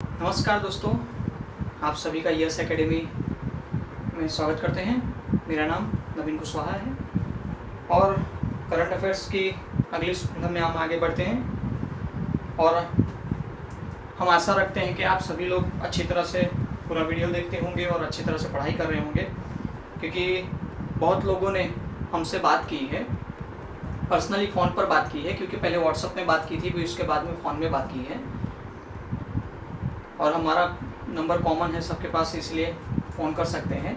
नमस्कार दोस्तों, आप सभी का यस एकेडमी में स्वागत करते हैं। मेरा नाम नवीन कुशवाहा है और करंट अफेयर्स की अगली स्पर्धा में हम आगे बढ़ते हैं और हम आशा रखते हैं कि आप सभी लोग अच्छी तरह से पूरा वीडियो देखते होंगे और अच्छी तरह से पढ़ाई कर रहे होंगे, क्योंकि बहुत लोगों ने हमसे बात की है, पर्सनली फ़ोन पर बात की है, क्योंकि पहले व्हाट्सएप में बात की थी, फिर उसके बाद में फ़ोन में बात की है और हमारा नंबर कॉमन है सबके पास, इसलिए फ़ोन कर सकते हैं।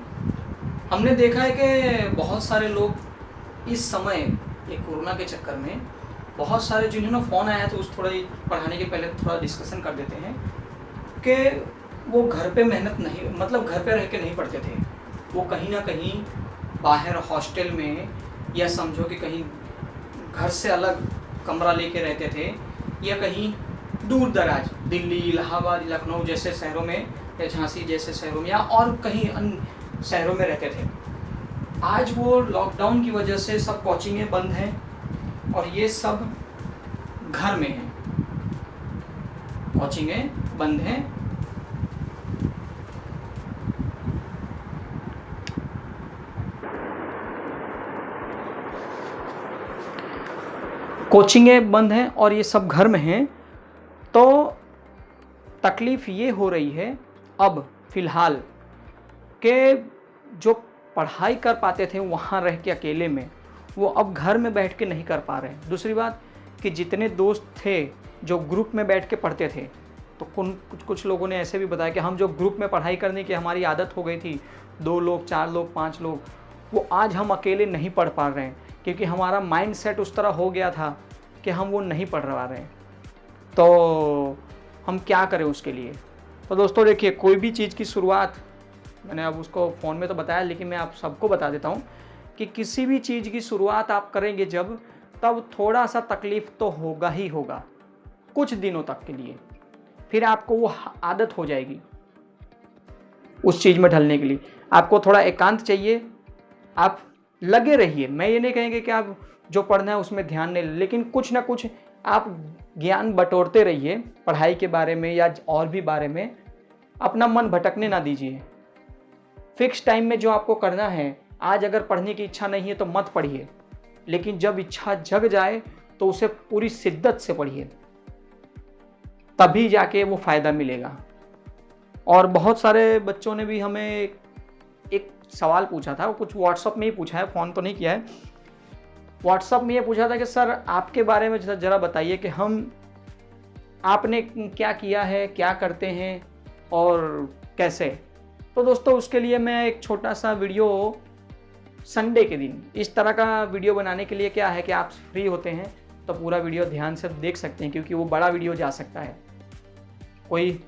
हमने देखा है कि बहुत सारे लोग इस समय ये कोरोना के चक्कर में बहुत सारे जिन्होंने फ़ोन आया तो उस थोड़ा पढ़ाने के पहले थोड़ा डिस्कशन कर देते हैं कि वो घर पे मेहनत नहीं, मतलब घर पे रह के नहीं पढ़ते थे, वो कहीं ना कहीं बाहर हॉस्टल में या समझो कि कहीं घर से अलग कमरा लेके रहते थे या कहीं दूर दराज दिल्ली, इलाहाबाद, लखनऊ जैसे शहरों में या झांसी जैसे शहरों में या और कहीं अन्य शहरों में रहते थे। आज वो लॉकडाउन की वजह से सब कोचिंगें बंद हैं और ये सब घर में हैं, कोचिंगें बंद हैं। कोचिंगें बंद हैं और ये सब घर में हैं, तो तकलीफ़ ये हो रही है अब फ़िलहाल कि जो पढ़ाई कर पाते थे वहाँ रह के अकेले में, वो अब घर में बैठ के नहीं कर पा रहे हैं। दूसरी बात कि जितने दोस्त थे जो ग्रुप में बैठ के पढ़ते थे, तो कुछ लोगों ने ऐसे भी बताया कि हम जो ग्रुप में पढ़ाई करने की हमारी आदत हो गई थी, 2 लोग, 4 लोग, 5 लोग, वो आज हम अकेले नहीं पढ़ पा रहे हैं, क्योंकि हमारा माइंड सेट उस तरह हो गया था कि हम वो नहीं पढ़ पा रहे हैं। तो हम क्या करें उसके लिए? तो दोस्तों देखिए, कोई भी चीज़ की शुरुआत, मैंने अब उसको फ़ोन में तो बताया, लेकिन मैं आप सबको बता देता हूँ कि किसी भी चीज़ की शुरुआत आप करेंगे जब, तब थोड़ा सा तकलीफ़ तो होगा ही होगा कुछ दिनों तक के लिए, फिर आपको वो आदत हो जाएगी उस चीज़ में ढलने के लिए। आपको थोड़ा एकांत चाहिए, आप लगे रहिए। मैं ये नहीं कहेंगे कि आप जो पढ़ना है उसमें ध्यान नहीं, लेकिन कुछ ना कुछ आप ज्ञान बटोरते रहिए पढ़ाई के बारे में या और भी बारे में। अपना मन भटकने ना दीजिए। फिक्स टाइम में जो आपको करना है, आज अगर पढ़ने की इच्छा नहीं है तो मत पढ़िए, लेकिन जब इच्छा जग जाए तो उसे पूरी शिद्दत से पढ़िए, तभी जाके वो फ़ायदा मिलेगा। और बहुत सारे बच्चों ने भी हमें एक सवाल पूछा था, कुछ व्हाट्सएप में ही पूछा है, फ़ोन तो नहीं किया है। व्हाट्सएप में ये पूछा था कि सर आपके बारे में ज़रा बताइए कि आपने क्या किया है, क्या करते हैं और कैसे। तो दोस्तों उसके लिए मैं एक छोटा सा वीडियो संडे के दिन, इस तरह का वीडियो बनाने के लिए क्या है कि आप फ्री होते हैं तो पूरा वीडियो ध्यान से देख सकते हैं, क्योंकि वो बड़ा वीडियो जा सकता है। कोई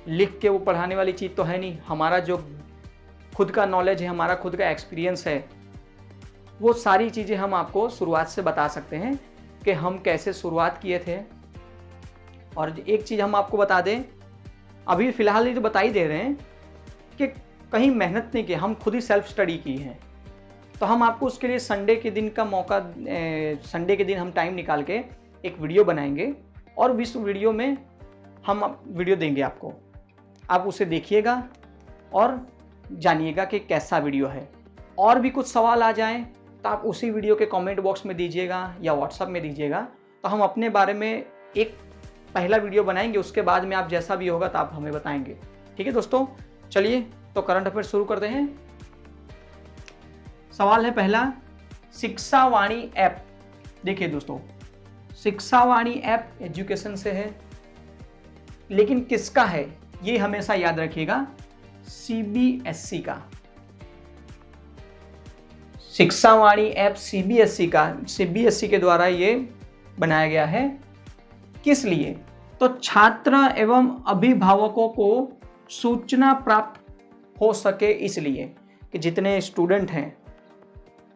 लिख के वो पढ़ाने वाली चीज़ तो है नहीं, हमारा जो खुद का नॉलेज है, हमारा खुद का एक्सपीरियंस है, वो सारी चीज़ें हम आपको शुरुआत से बता सकते हैं कि हम कैसे शुरुआत किए थे। और एक चीज़ हम आपको बता दें, अभी फ़िलहाल ये तो बता ही दे रहे हैं कि कहीं मेहनत नहीं की, हम खुद ही सेल्फ स्टडी की है। तो हम आपको उसके लिए संडे के दिन का मौका, संडे के दिन हम टाइम निकाल के एक वीडियो बनाएंगे और इस वीडियो में हम वीडियो देंगे आपको, आप उसे देखिएगा और जानिएगा कि कैसा वीडियो है। और भी कुछ सवाल आ जाएं तो आप उसी वीडियो के कमेंट बॉक्स में दीजिएगा या व्हाट्सएप में दीजिएगा, तो हम अपने बारे में एक पहला वीडियो बनाएंगे, उसके बाद में आप जैसा भी होगा तो आप हमें बताएंगे। ठीक है दोस्तों, चलिए तो करंट अफेयर शुरू करते हैं। सवाल है पहला, शिक्षावाणी ऐप। देखिए दोस्तों, शिक्षावाणी ऐप एजुकेशन से है, लेकिन किसका है ये हमेशा याद रखिएगा, सीबीएसई का। शिक्षावाणी ऐप सीबीएसई के द्वारा ये बनाया गया है। किस लिए? तो छात्र एवं अभिभावकों को सूचना प्राप्त हो सके, इसलिए कि जितने स्टूडेंट हैं,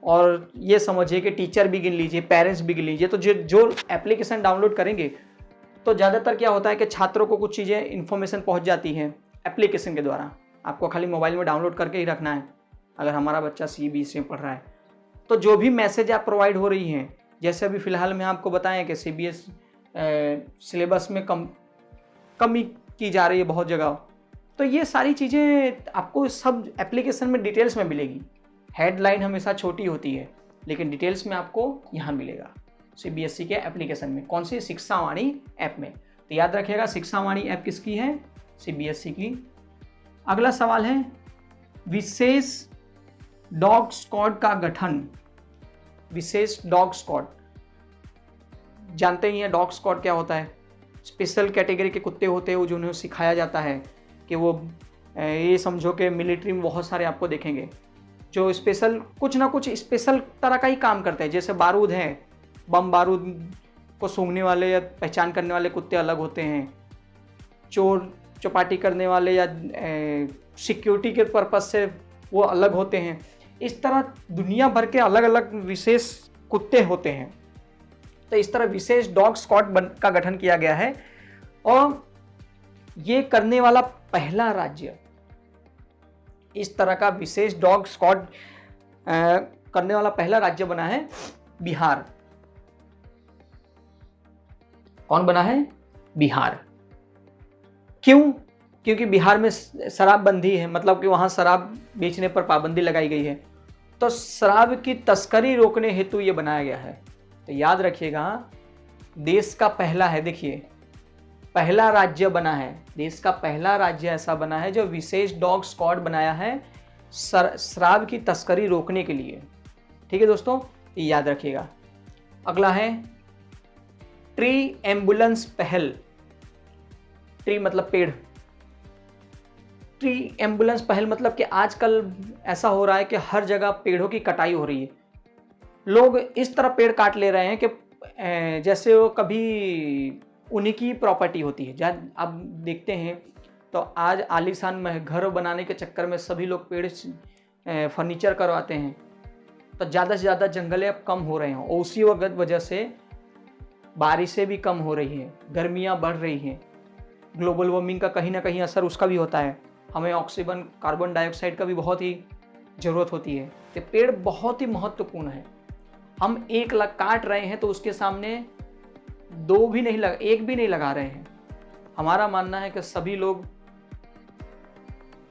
और ये समझिए कि टीचर भी गिन लीजिए, पेरेंट्स भी गिन लीजिए, तो जो एप्लीकेशन डाउनलोड करेंगे तो ज़्यादातर क्या होता है कि छात्रों को कुछ चीज़ें इन्फॉर्मेशन पहुंच जाती है एप्लीकेशन के द्वारा। आपको खाली मोबाइल में डाउनलोड करके ही रखना है अगर हमारा बच्चा सीबीएसई में पढ़ रहा है। तो जो भी मैसेज आप प्रोवाइड हो रही हैं, जैसे अभी फ़िलहाल में आपको बताएं कि सीबीएस सिलेबस में कमी की जा रही है बहुत जगह। तो ये सारी चीज़ें आपको सब एप्लीकेशन में डिटेल्स में मिलेगी। हेडलाइन हमेशा छोटी होती है, लेकिन डिटेल्स में आपको यहाँ मिलेगा CBSE के एप्लीकेशन में। कौन सी? शिक्षावाणी ऐप में। तो याद रखिएगा, शिक्षावाणी ऐप किसकी है? CBSE की। अगला सवाल है, विशेष डॉग स्क्वाड का गठन। विशेष डॉग स्क्वाड, जानते ही हैं डॉग स्क्वाड क्या होता है। स्पेशल कैटेगरी के कुत्ते होते हैं जो उन्हें सिखाया जाता है कि वो ये समझो कि मिलिट्री में बहुत सारे आपको देखेंगे जो स्पेशल कुछ ना कुछ स्पेशल तरह का ही काम करते हैं। जैसे बारूद हैं, बम बारूद को सूंघने वाले या पहचान करने वाले कुत्ते अलग होते हैं, चोर चपाटी करने वाले या सिक्योरिटी के पर्पज से वो अलग होते हैं। इस तरह दुनिया भर के अलग अलग विशेष कुत्ते होते हैं। तो इस तरह विशेष डॉग स्क्वाड का गठन किया गया है और ये करने वाला पहला राज्य, इस तरह का विशेष डॉग स्क्वाड करने वाला पहला राज्य बना है बिहार। कौन बना है? बिहार। क्यों? क्योंकि बिहार में शराबबंदी है, मतलब कि वहां शराब बेचने पर पाबंदी लगाई गई है। तो शराब की तस्करी रोकने हेतु ये बनाया गया है। तो याद रखिएगा, देश का पहला है, देखिए पहला राज्य बना है, देश का पहला राज्य ऐसा बना है जो विशेष डॉग स्क्वाड बनाया है शराब की तस्करी रोकने के लिए। ठीक है दोस्तों, ये याद रखिएगा। अगला है ट्री एम्बुलेंस पहल। ट्री मतलब पेड़। ट्री एम्बुलेंस पहल मतलब कि आजकल ऐसा हो रहा है कि हर जगह पेड़ों की कटाई हो रही है। लोग इस तरह पेड़ काट ले रहे हैं कि जैसे वो कभी उन्हीं की प्रॉपर्टी होती है। जहाँ आप देखते हैं तो आज आलीशान घर बनाने के चक्कर में सभी लोग पेड़ फर्नीचर करवाते हैं। तो ज़्यादा से ज़्यादा जंगलें अब कम हो रहे हैं और उसी वजह से बारिशें भी कम हो रही हैं, गर्मियाँ बढ़ रही हैं। ग्लोबल वार्मिंग का कहीं ना कहीं असर उसका भी होता है। हमें ऑक्सीजन, कार्बन डाइऑक्साइड का भी बहुत ही ज़रूरत होती है। तो पेड़ बहुत ही महत्वपूर्ण है। हम एक काट रहे हैं तो उसके सामने एक भी नहीं लगा रहे हैं। हमारा मानना है कि सभी लोग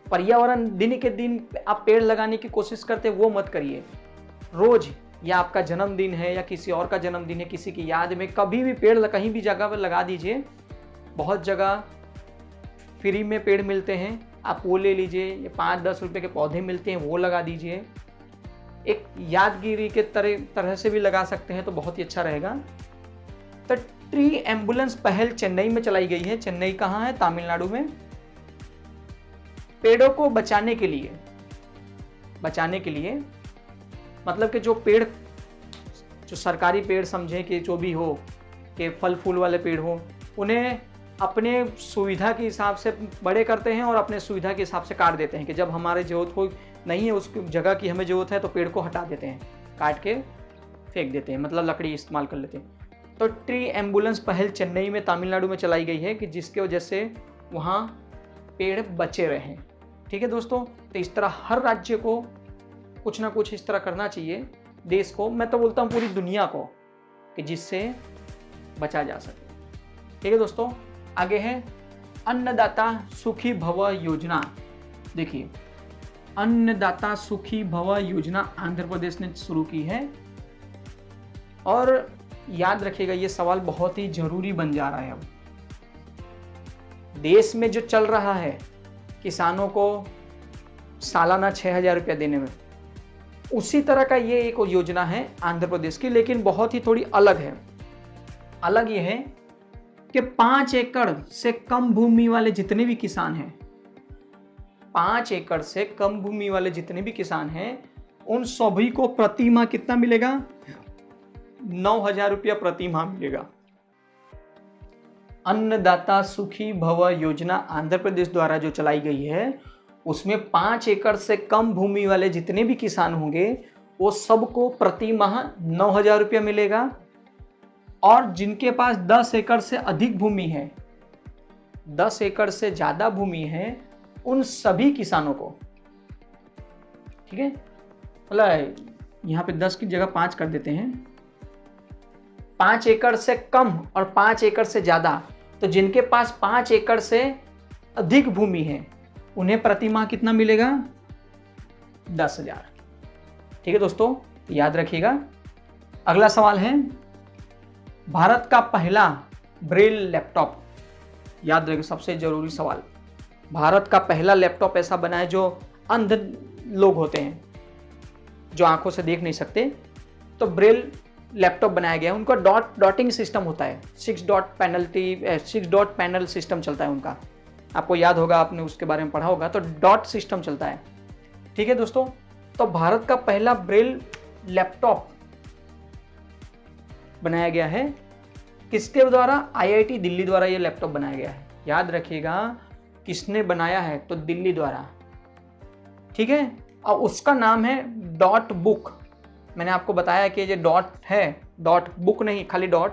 पर्यावरण दिन के दिन आप पेड़ लगाने की कोशिश करते हैं, वो मत करिए। रोज, या आपका जन्मदिन है या किसी और का जन्मदिन है, किसी की याद में कभी भी पेड़ कहीं भी जगह पर लगा दीजिए। बहुत जगह फ्री में पेड़ मिलते हैं, आप वो ले लीजिए। ये 5-10 रुपए के पौधे मिलते हैं, वो लगा दीजिए। एक यादगिरी के तरह से भी लगा सकते हैं तो बहुत ही अच्छा रहेगा। तो ट्री एम्बुलेंस पहल चेन्नई में चलाई गई है। चेन्नई कहाँ है? तमिलनाडु में। पेड़ों को बचाने के लिए मतलब कि जो सरकारी पेड़ समझें कि जो भी हो, कि फल फूल वाले पेड़ हो, उन्हें अपने सुविधा के हिसाब से बड़े करते हैं और अपने सुविधा के हिसाब से काट देते हैं कि जब हमारे जरूरत हो नहीं है, उस जगह की हमें जरूरत है तो पेड़ को हटा देते हैं, काट के फेंक देते हैं, मतलब लकड़ी इस्तेमाल कर लेते हैं। तो ट्री एम्बुलेंस पहल चेन्नई में, तमिलनाडु में चलाई गई है कि जिसके वजह से वहाँ पेड़ बचे रहें। ठीक है दोस्तों, तो इस तरह हर राज्य को कुछ ना कुछ इस तरह करना चाहिए, देश को, मैं तो बोलता हूँ पूरी दुनिया को, कि जिससे बचा जा सके। ठीक है दोस्तों, आगे है अन्नदाता सुखी भव योजना। देखिए, अन्नदाता सुखी भव योजना आंध्र प्रदेश ने शुरू की है। और याद रखिएगा, ये सवाल बहुत ही जरूरी बन जा रहा है। अब देश में जो चल रहा है किसानों को सालाना 6,000 रुपया देने में, उसी तरह का ये एक योजना है आंध्र प्रदेश की, लेकिन बहुत ही थोड़ी अलग है। अलग ये है कि 5 एकड़ से कम भूमि वाले जितने भी किसान हैं, 5 एकड़ से कम भूमि वाले जितने भी किसान हैं, उन सभी को प्रति माह कितना मिलेगा? 9,000 रुपया प्रति माह मिलेगा। अन्नदाता सुखी भव योजना आंध्र प्रदेश द्वारा जो चलाई गई है, उसमें 5 एकड़ से कम भूमि वाले जितने भी किसान होंगे वो सबको प्रति माह 9,000 रुपया मिलेगा। और जिनके पास 10 एकड़ से अधिक भूमि है, 10 एकड़ से ज्यादा भूमि है, उन सभी किसानों को, ठीक है, मतलब यहाँ पे 10 की जगह 5 कर देते हैं, 5 एकड़ से कम और 5 एकड़ से ज्यादा, तो जिनके पास 5 एकड़ से अधिक भूमि है उन्हें प्रति माह कितना मिलेगा? 10,000। ठीक है दोस्तों, तो याद रखिएगा। अगला सवाल है, भारत का पहला ब्रेल लैपटॉप। याद रखिए, सबसे जरूरी सवाल। भारत का पहला लैपटॉप ऐसा बना है जो अंध लोग होते हैं, जो आंखों से देख नहीं सकते, तो ब्रेल लैपटॉप बनाया गया है। उनका डॉटिंग सिस्टम होता है, 6 डॉट पैनल सिस्टम चलता है उनका। आपको याद होगा, आपने उसके बारे में पढ़ा होगा, तो डॉट सिस्टम चलता है। ठीक है दोस्तों, तो भारत का पहला ब्रेल लैपटॉप बनाया गया है किसके द्वारा? IIT दिल्ली द्वारा ये लैपटॉप बनाया गया है। याद रखिएगा, किसने बनाया है? तो दिल्ली द्वारा। ठीक है, और उसका नाम है डॉट बुक। मैंने आपको बताया कि ये डॉट है, डॉट बुक नहीं, खाली डॉट।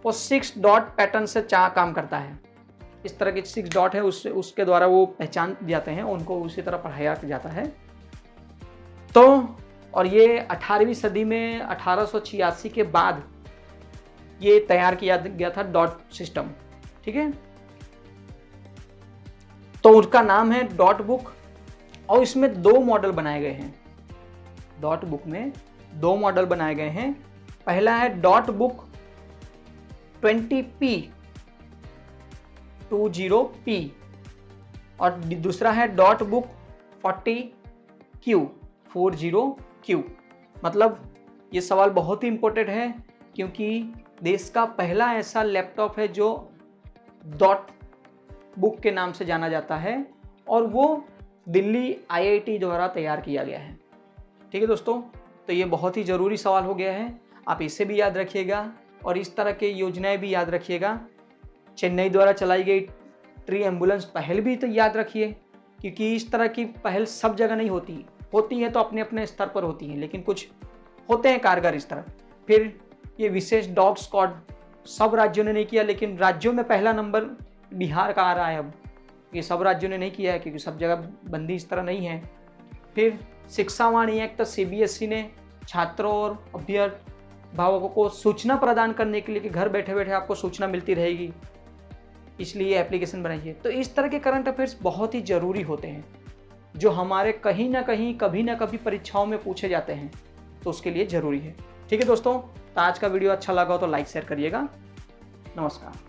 वो 6 डॉट पैटर्न से काम करता है। इस तरह के 6 डॉट है, उसके द्वारा वो पहचान जाते हैं, उनको उसी तरह पढ़ाया जाता है। तो और ये 18वीं सदी में 1886 के बाद ये तैयार किया गया था डॉट सिस्टम। ठीक है, तो उसका नाम है डॉट बुक, और इसमें 2 मॉडल बनाए गए हैं। डॉट बुक में 2 मॉडल बनाए गए हैं। पहला है डॉट बुक 20P और दूसरा है डॉट बुक 40Q। मतलब ये सवाल बहुत ही इंपॉर्टेंट है, क्योंकि देश का पहला ऐसा लैपटॉप है जो डॉट बुक के नाम से जाना जाता है, और वो दिल्ली IIT द्वारा तैयार किया गया है। ठीक है दोस्तों, तो ये बहुत ही ज़रूरी सवाल हो गया है। आप इसे भी याद रखिएगा, और इस तरह के योजनाएं भी याद रखिएगा। चेन्नई द्वारा चलाई गई ट्री एम्बुलेंस पहल भी तो याद रखिए, क्योंकि इस तरह की पहल सब जगह नहीं होती है तो अपने अपने स्तर पर होती हैं, लेकिन कुछ होते हैं कारगर इस तरह। फिर ये विशेष डॉग स्क्वाड सब राज्यों ने नहीं किया, लेकिन राज्यों में पहला नंबर बिहार का आ रहा है अब। ये सब राज्यों ने नहीं किया है, क्योंकि सब जगह बंदी इस तरह नहीं है। फिर शिक्षा वाणी एक्ट CBSE ने छात्रों और अभिभावकों को सूचना प्रदान करने के लिए कि घर बैठे बैठे आपको सूचना मिलती रहेगी, इसलिए ये एप्लीकेशन बनाई है। तो इस तरह के करंट अफेयर्स बहुत ही ज़रूरी होते हैं, जो हमारे कहीं ना कहीं कभी ना कभी परीक्षाओं में पूछे जाते हैं, तो उसके लिए ज़रूरी है। ठीक है दोस्तों, तो आज का वीडियो अच्छा लगा हो तो लाइक शेयर करिएगा। नमस्कार।